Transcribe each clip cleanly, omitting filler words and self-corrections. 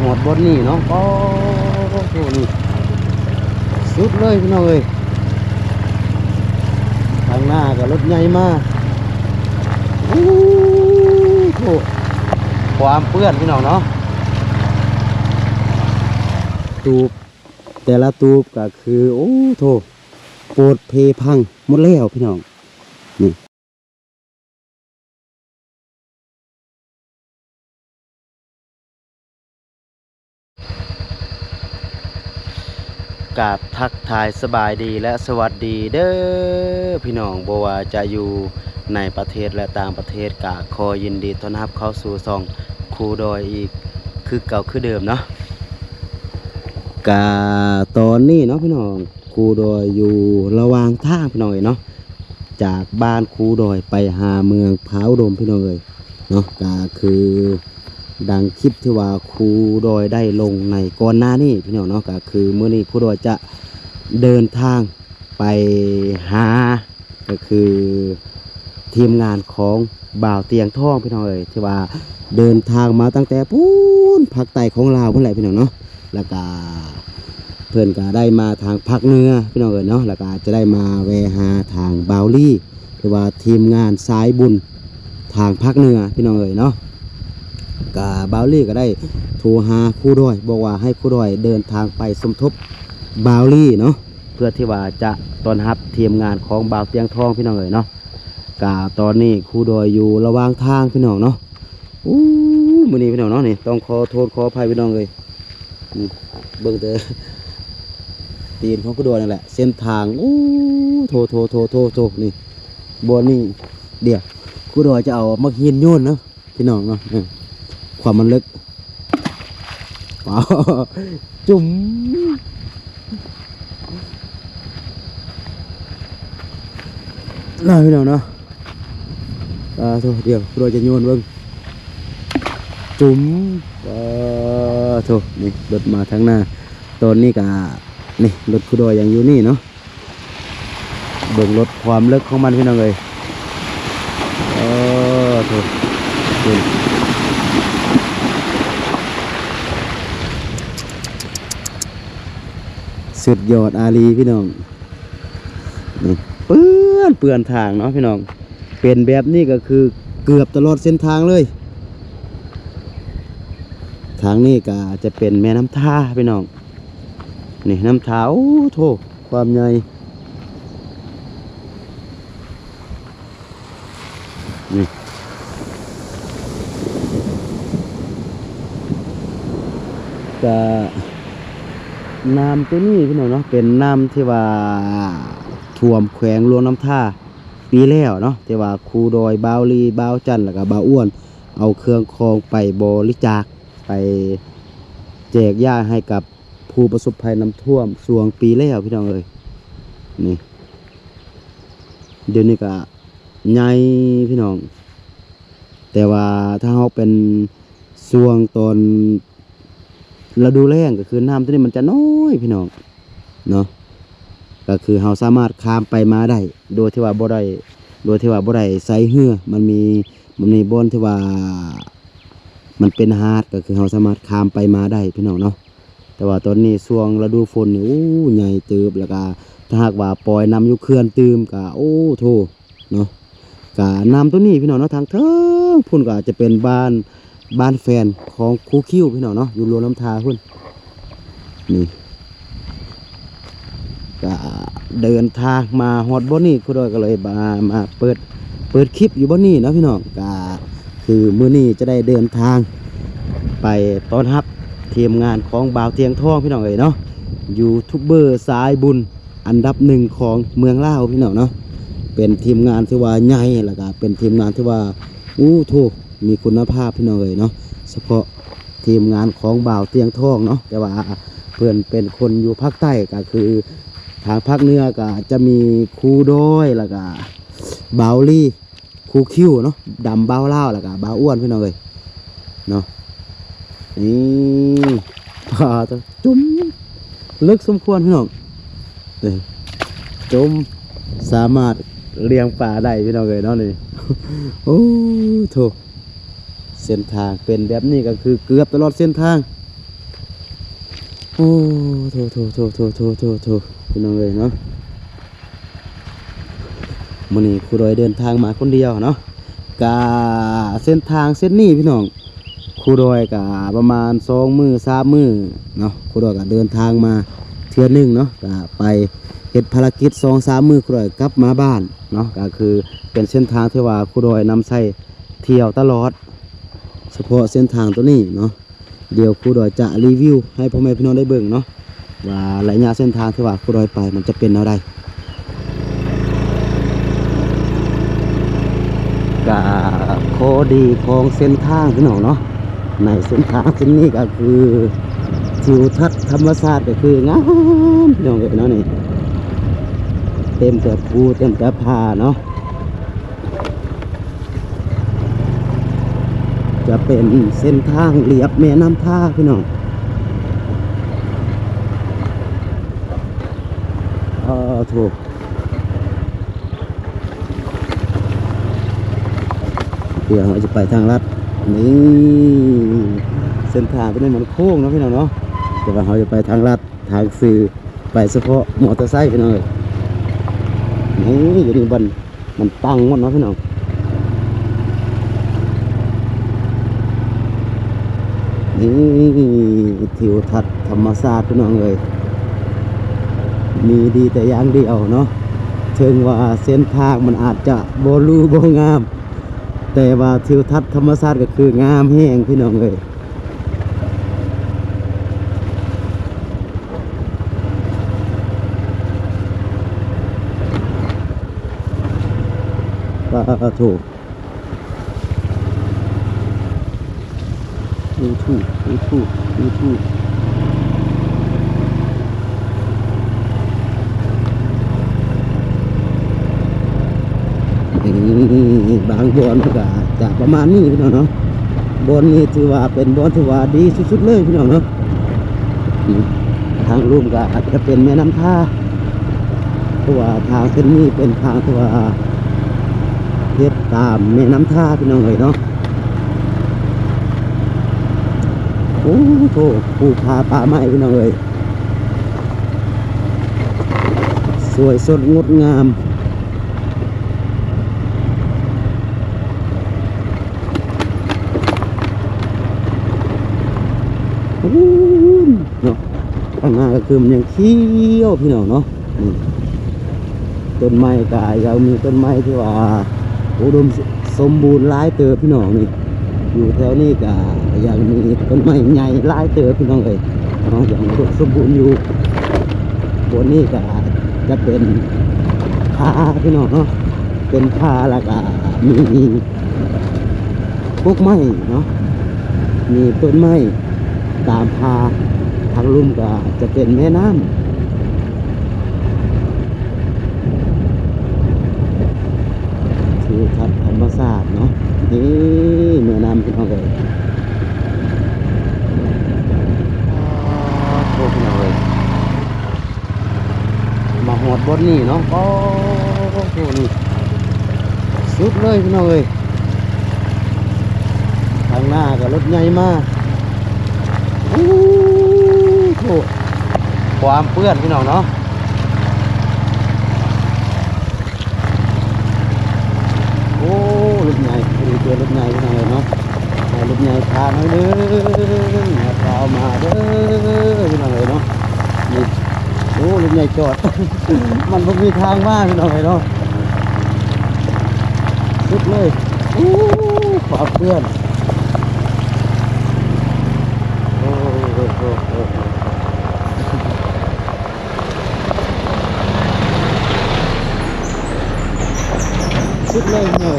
หดบนนี่เนาะก็โหนี่สุดเลยพี่น้องเอ้ยทางหน้ากับรถใหญ่มากโอ้โหความเปื้อนพี่น้องเนาะตูบแต่ละตูบก็คือโอ้โถโปรดเพพังหมดแล้วพี่น้องนี่กราบทักทายสบายดีและสวัสดีเด้อพี่น้องบ่ว่าจะอยู่ในประเทศและต่างประเทศกะขอยินดีต้อนรับเข้าสู่ช่องครูดอยอีกคือเก่าคือเดิมเนาะกะตอนนี้เนาะพี่น้องครูดอยอยู่ระหว่างทางพี่น้องเนาะจากบ้านครูดอยไปหาเมืองพร้าวดมพี่น้องเนาะก็คือดังคลิปที่ว่าครูดอยได้ลงในก่อนหน้านี้พี่น้องเนาะก็คือเมื่อนี้ครูดอยจะเดินทางไปหาก็คือทีมงานของบ่าวเตียงทองพี่น้องที่ว่าเดินทางมาตั้งแต่พูนภาคใต้ของลาวเพื่อนแหละพี่น้องเนาะแล้วก็เพื่อนก็ได้มาทางภาคเหนือพี่น้องเนาะแล้วก็จะได้มาแวะหาทางบ่าวลี่หรือว่าทีมงานสายบุญทางภาคเหนือพี่น้องเนาะกับบาวลี่ก็ได้โทรหาครูดอยบอกว่าให้ครูดอยเดินทางไปสมทบบาวลี่เนาะเพื่อที่ว่าจะต้อนรับทีมงานของบ่าวเตียงทองพี่น้องเนาะกะตอนนี้ครูดอยอยู่ระหว่างทางพี่น้องเนาะอู้มื้อนี้พี่น้องเนาะนี่ต้องขอโทษขออภัยพี่น้องเลยเบิ่งแต่ตีนของครูดอยนั่นแหละเส้นทางอู้โทนี่บัวนี่เดี๋ยวครูดอยจะเอามาหินโยนเนาะพี่น้องเนาะความมันลึกจุ่มน่าพี่น้องเนาะโทษเดี๋ยวเราจะโยนเบิ้งจุ่มโทษนี่รถมาทางหน้าตอนนี้กะนี่รถคุดอยยังอยู่นี่เนาะเบิ่งรถความลึกของมันพี่น้องเลยโทษสุดยอดอาลีพี่น้องนี่เปื้อนทางเนาะพี่น้องเป็นแบบนี้ก็คือเกือบตลอดเส้นทางเลยทางนี้ก็จะเป็นแม่น้ำท่าพี่น้องนี่น้ำท่าโอ้โถความใหญ่นี่ก็น้ำตัวนี้พี่น้องเนาะเป็นน้ำที่ว่าท่วมแขวงหลวงน้ำท่าปีแล้วเนาะที่ว่าครูดอยบ่าวลีบ่าวจันแล้วก็บ่าวอ้วนเอาเครื่องคองไปบริจาคไปแจกยาให้กับผู้ประสบภัยน้ำท่วมช่วงปีแล้วพี่น้องนี่เดี๋ยวนี้ก็ใหญ่พี่น้องแต่ว่าถ้าเขาเป็นช่วงตอนฤดูแล้งก็คือน้ำตัวนี้มันจะน้อยพี่น้องเนาะก็คือเราสามารถข้ามไปมาได้โดยที่ว่าบ่ได้ใส่เหือมันมีบอนที่ว่ามันเป็นหาดก็คือเราสามารถข้ามไปมาได้พี่น้องเนาะแต่ว่าตอนนี้ช่วงฤดูฝนนี่โอ้ใหญ่เติบแล้วก็ถ้าหากว่าปล่อยน้ำอยู่เขื่อนตืมก็โอ้โถเนาะก็น้ำตัวนี้พี่น้องเนาะทางเทิงพุ่นก็จะเป็นบ้านแฟนของครูคิวพี่น้องเนาะอยู่รวน้ำทาพุ่นนี่ก็เดินทางมาฮอดบ่นี่ครูดอยก็เลยมาเปิดคลิปอยู่บ่นี่นะพี่น้องก็คือมื้อนี้จะได้เดินทางไปต้อนรับทีมงานของบ่าวเตียงทองพี่น้องเนาะยูทูบเบอร์สายบุญอันดับหนึ่งของเมืองลาวพี่น้องเนาะเป็นทีมงานที่ว่าใหญ่แล้วก็เป็นทีมงานที่ว่าอู้โถมีคุณภาพพี่น้องเนาะเฉพาะทีมงานของบ่าวเตียงทองเนาะแต่ว่าเพื่อนเป็นคนอยู่ภาคใต้ก็คือทางภาคเหนือก็จะมีครูดอยแล้วก็บ่าวลี่ครูคิวเนาะดำบ่าวเล่าแล้วก็บ่าวอ้วนพี่น้องเนาะนี่ปลาตัวจุ่มลึกสมควรพี่น้องจุ่มสามารถเลี้ยงปลาได้พี่น้องเนาะนี่โอ้โถเส้นทางเป็นแบบนี้ก็คือเกือบตลอดเส้นทาง โอ้โถพี่น้องเลยเนาะมื้อนี้ครูดอยเดินทางมาคนเดียวเนาะกะเส้นทางเส้นนี้พี่น้องครูดอยกะประมาณ2 มื้อ3 มื้อเนาะครูดอยกะเดินทางมาเทื่อหนึงเนาะกะไปเฮ็ดภารกิจ2 3 มื้อครูดอยกลับมาบ้านเนาะก็คือเป็นเส้นทางที่ว่าครูดอยนำใช้เที่ยวตลอดเฉพาะเส้นทางตัวนี้เนาะเดี๋ยวครูดอยจะรีวิวให้พ่อแม่พี่น้องได้เบิ่งเนาะว่าระยะเส้นทางที่ว่าครูดอยไปมันจะเป็นแนวใดก็ข้อดีของเส้นทางพี่น้องเนาะในเส้นทางเส้นนี้ก็คือทิวทัศน์ธรรมชาติก็คืองามพี่น้องเอ้ยเนาะนี่เต็มแต่ภูเต็มแต่ผาเนาะจะเป็นเส้นทางเลียบแม่น้ำท่าพี่น้องถูกเดี๋ยวเราจะไปทางลัดนี่เส้นทางเป็นเหมือนโค้งเนาะพี่น้องเนาะแต่ว่าเราจะไปทางลัดทางสื่อไปเฉพาะมอเตอร์ไซค์พี่น้องเลยนี่อยู่นี่มันตั้งหมดเนาะพี่น้องนี่ทิวทัศน์ธรรมชาติพี่น้องเลยมีดีแต่อย่างเดียวเนาะถึงว่าเส้นทางมันอาจจะโบลูโบงามแต่ว่าทิวทัศน์ธรรมชาติก็คืองามแห้งพี่น้องเลยก็ถูกดูถูกบางบอนก็จะประมาณนี้พี่น้องเนาะบอนนี้ถือว่าเป็นบอนที่ว่าดีสุดๆเลยพี่น้องเนาะทางลุ่มก็อาจจะเป็นแม่น้ำท่าเพราะว่าทางเส้นนี้เป็นทางที่ว่าเทียบตามแม่น้ำท่าพี่น้องเลยเนาะโอ้โหภูผาป่าไม้พี่น้องเลยสวยสดงดงามเนาะข้างหน้าก็คือมันยังเขี้ยวพี่น้องเนาะต้นไม้ก็ยังมีต้นไม้ที่ว่าอุดมสมบูรณ์หลายเติบพี่น้องนี่อยู่แถวนี้ก็ยังมีต้นไม้ใหญ่หลายเติบพี่น้องเลยเนาะยังอุดมสมบูรณ์อยู่บนนี้ก็จะเป็นผาพี่น้องเนาะเป็นผาแล้วก็มีพวกไม้เนาะมีต้นไม้ตามผาทางลุ่มก็จะเป็นแม่น้ำทิวทัศน์ธรรมชาติเนาะนี่แม่น้ำพี่น้องเลยโอ้พี่น้องเลยมาหอดบนนี่เนาะโอ้โหนี่สุดเลยพี่น้องเลยทางหน้าก็รถใหญ่มากโอ้โหความเปื้อนพี่น้องเนาะโอ้รถใหญ่คือเจอรถใหญ่พี่น้องเลยเนาะรถใหญ่พามาเด้อพามาเด้อพี่น้องเลยเนาะนี่โอ้รถใหญ่จอด มันไม่มีทางมาพี่น้องเลยเนาะสุดเลยโอ้ความเปื้อนสุดเลยเนอะ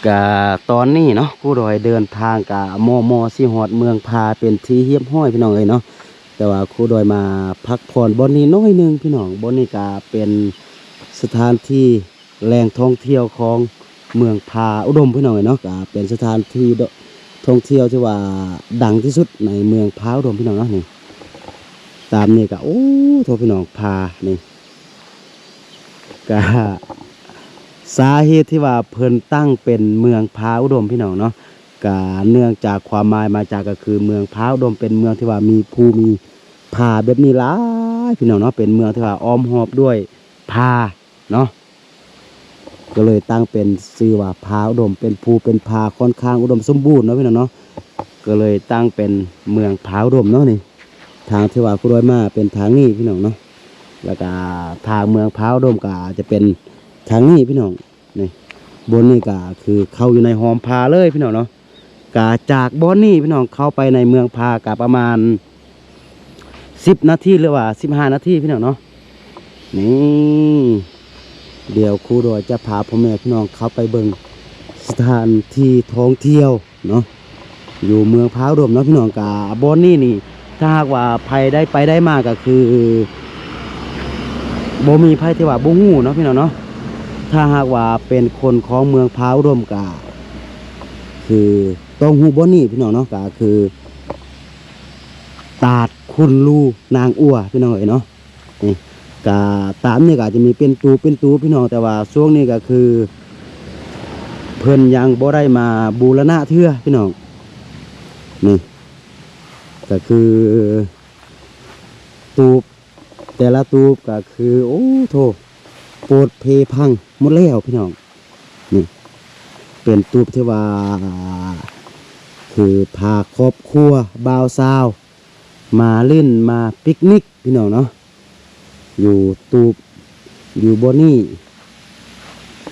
กะตอนนี้เนาะผู้ดอยเดินทางกะมอสิฮอดเมืองพาเป็นที่เฮียบห้อยพี่น้องเอ้ยเนาะแต่ว่าครูดอยมาพักผ่อนบ่อนนี้น้อยหนึงพี่น้องบ่อนนี้กะเป็นสถานที่แหล่งท่องเที่ยวของเมืองพาอุดมพี่น้องเอ้ยเนาะกะเป็นสถานที่ ท่องเที่ยวที่ว่าดังที่สุดในเมืองพร้าวอุดมพี่น้องเนาะนี่ตามนี่ก็โอ้โทพี่น้องพานี่ก็สาเหตุที่ว่าเพิ่นตั้งเป็นเมืองพร้าวอุดมพี่น้องเนาะก็เนื่องจากความหมายมาจากก็คือเมืองพร้าวอุดมเป็นเมืองที่ว่ามีภูมิผาแบบนี้หลายพี่น้องเนาะเป็นเมืองที่ว่าอ้อมหอบด้วยผาเนาะก็เลยตั้งเป็นชื่อว่าพร้าวอุดมเป็นภูเป็นผาค่อนข้างอุดมสมบูรณ์เนาะพี่น้องเนาะก็เลยตั้งเป็นเมืองพร้าวอุดมเนาะนี่ทางที่ว่าคุดอยมาเป็นทางนี้พี่น้องเนาะแล้วก็ทางเมืองพร้าวอุดมก็จะเป็นทางนี้พี่น้องนี่บนนี่ก็คือเข้าอยู่ในหอมพาเลยพี่น้องเนาะก็จากบนนี่พี่น้องเข้าไปในเมืองพาก็ประมาณ10 นาทีหรือว่า15 นาทีพี่น้องเนาะนี่เดี๋ยวครูดอยจะพาพ่อแม่พี่น้องเข้าไปเบิ่งสถานที่ท่องเที่ยวเนาะอยู่เมืองพร้าวอุดมเนาะพี่น้องกับบอนนี่ถ้าหากว่าภัยได้ไปได้มาก็คือบ่มีภัยที่ว่าบ่ฮู้เนาะพี่น้องเนาะถ้าหากว่าเป็นคนของเมืองพร้าวอุดมก็คือต้องฮู้บ่นี่พี่น้องเนาะก็คือตาดคุณลูนางอัวพี่น้องเอ๋ยเนาะนี่ก็ตามนี่ก็จะมีเป็นตูพี่น้องแต่ว่าช่วงนี้ก็คือเพิ่นยังบ่ได้มาบูรณะเทื่อพี่น้องนี่ก็คือตูบแต่ละตูบก็คือโอ้โถโปรดเพพังหมดแล้วพี่น้องนี่เป็นตูบที่ว่าคือพาครอบครัวบ่าวสาวมาเล่นมาปิกนิกพี่น้องเนาะอยู่ตูบอยู่บนนี่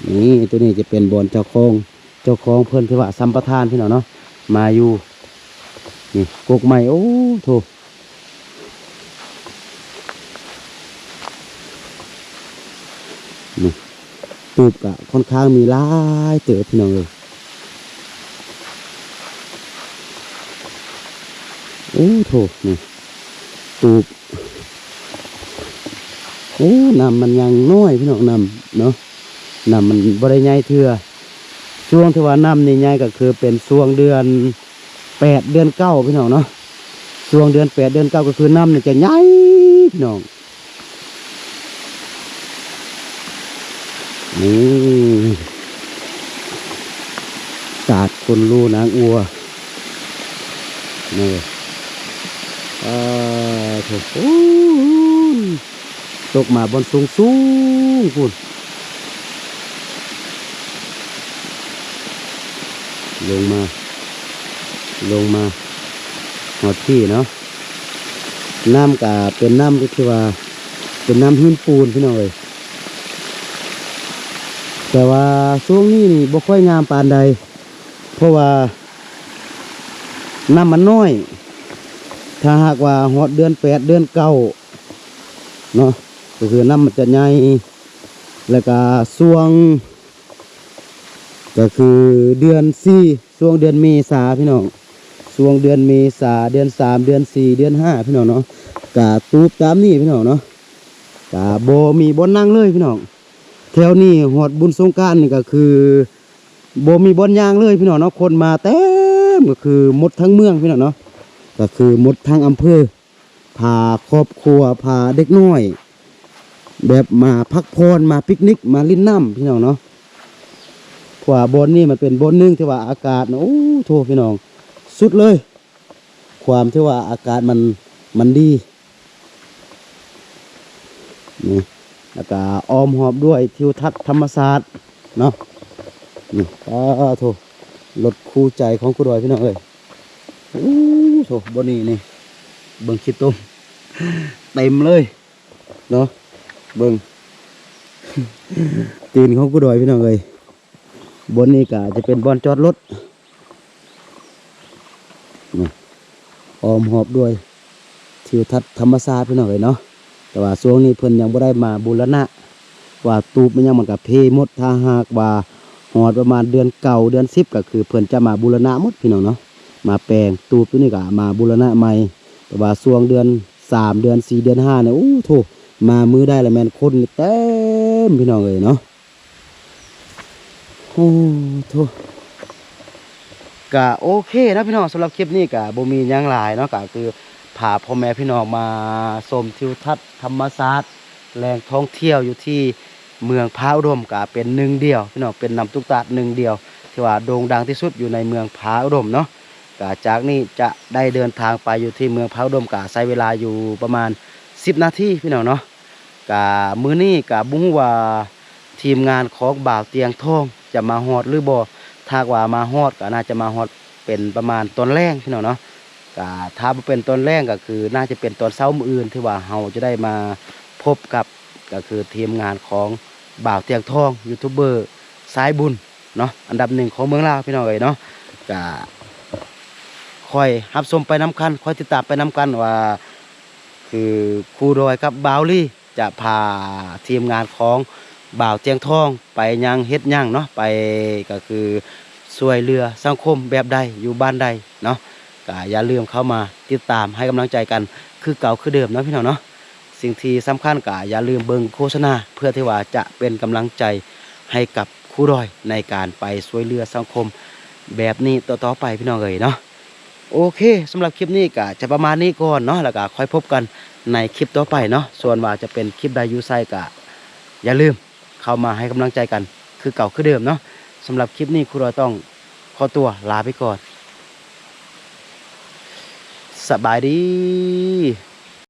นี่ตัวนี้จะเป็นบอนเจ้าของเพื่อนที่ว่าสัมปทานพี่น้องเนาะมาอยู่นี่กกใหม่โอ้โถนี่ตูบกะค่อนข้างมีหลายเติบพี่น้องเลยโอ้โถนี่ตูบโอ้น้ำมันยังน้อยพี่น้องน้ำเนาะน้ำมันบริใหญ่เถื่อช่วงที่ว่าน้ำนี่ใหญ่ก็คือเป็นช่วงเดือน8 เดือน 9พี่น้องเนาะช่วงเดือน8 เดือน 9ก็คือน้ำนี่จะใหญ่พี่น้องนี่ตาดคนลูนางอัวนี่ถูกตกมาบนสูงคุณลงมาหอดที่เนาะน้ำกะเป็นน้ำที่ว่าเป็นน้ำหินปูนพี่น้องเลยแต่ว่าช่วงนี้นี่บ่ค่อยงามปานใดเพราะว่าน้ำมันน้อยถ้าหากว่าหอดเดือน8 เดือน 9เนาะก็คือน้ำมันจะใหญ่แล้วก็ช่วงก็คือเดือน4ช่วงเดือนเมษาพี่น้องช่วงเดือนเมษาเดือน3 เดือน 4 เดือน 5พี่น้องเนาะกะตูบตามนี่พี่น้องเนาะกะโบมีบนนั่งเลยพี่น้องแถวนี้หอดบุญสงกรานต์นี่ก็คือโบมีบนยางเลยพี่น้องเนาะคนมาเต็มก็คือหมดทั้งเมืองพี่น้องเนาะก็คือหมดทั้งอำเภอพาครอบครัวพาเด็กน้อยแบบมาพักผ่อนมาปิกนิกมาลิ้นน้ำพี่น้องเนาะเพราะว่าบนนี่มันเป็นบนนึงที่ว่าอากาศโอ้โถพี่น้องสุดเลยความที่ว่าอากาศมันดีนี่แล้วก็อ้อมหอบด้วยทิวทัศน์ธรรมศาสตร์เนาะนี่โถรถคู่ใจของคุณดอยพี่น้องเอ้ยโอ้โถบนนี้นี่เบิ่งคิดตุ้มเต็มเลยเนาะเบิ่งตีนของคุณดอยพี่น้องเอ้ยบนนี้ก็จะเป็นบอนจอดรถอ้อมหอบด้วยทิวทัศน์ธรรมศาสตร์พี่น้องเอ้ยเนาะแต่ว่าช่วงนี้เพิ่นยังบ่ได้มาบูรณะว่าตูบมันยังมันกับเพหมดถ้าหากว่าหอดประมาณเดือน 9 เดือน 10ก็คือเพิ่นจะมาบูรณะหมดพี่น้องเนาะมาแปลงตูบตัวนี้ก็มาบูรณะใหม่แต่ว่าช่วงเดือน3 เดือน 4 เดือน 5เนี่ยโอ้โถมามือได้ละแม่นคนเต็มพี่น้องเอ้ยเนาะโอ้โถ ก็โอเคนะพี่น้องสำหรับคลิปนี้ก็บ่มีหยังหลายเนาะก็คือพาพ่อแม่พี่น้องมาชมทิวทัศน์ธรรมชาติแหล่งท่องเที่ยวอยู่ที่เมืองพร้าวอุดมก็เป็นหนึ่งเดียวพี่น้องเป็นน้ำตุ๊กตาหนึ่งเดียวที่ว่าโด่งดังที่สุดอยู่ในเมืองพร้าวอุดมเนาะก็จากนี้จะได้เดินทางไปอยู่ที่เมืองพร้าวอุดมก็ใช้เวลาอยู่ประมาณ10นาทีพี่น้องเนาะก็มื้อนี้ก็บ่ฮู้ว่าทีมงานของบ่าวเตียงทองจะมาฮอดหรือบ่ ถ้าว่ามาฮอดก็น่าจะมาฮอดเป็นประมาณตอนแรกพี่น้องเนาะก็ถ้าบ่เป็นตอนแรกก็คือน่าจะเป็นตอนเช้ามื้ออื่นที่ว่าเราจะได้มาพบกับก็คือทีมงานของบ่าวเตียงทองยูทูบเบอร์สายบุญเนาะอันดับหนึ่งของเมืองลาวพี่น้องเอ้ยเนาะก็คอยรับชมไปน้ำกันคอยติดตามไปน้ำกันว่าคือครูดอยกับบ่าวลี่จะพาทีมงานของบ่าวเตียงทองไปยังเฮ็ดหยังเนาะไปก็คือ ช่วยเหลือสังคมแบบใดอยู่บ้านใดเนาะก็อย่าลืมเข้ามาติดตามให้กำลังใจกันคือเก่าคือเดิมเนาะพี่น้องเนาะสิ่งที่สำคัญก็อย่าลืมเบิ่งโฆษณาเพื่อที่ว่าจะเป็นกำลังใจให้กับครูดอยในการไปช่วยเหลือสังคมแบบนี้ต่อๆไปพี่น้องเอ๋ยเนาะโอเคสำหรับคลิปนี้ก็จะประมาณนี้ก่อนเนาะแล้วก็ค่อยพบกันในคลิปต่อไปเนาะส่วนว่าจะเป็นคลิปใดอยู่ไซก็อย่าลืมเข้ามาให้กำลังใจกันคือเก่าคือเดิมเนาะสำหรับคลิปนี้ครูดอยต้อง ขอตัวลาไปก่อนสบายดี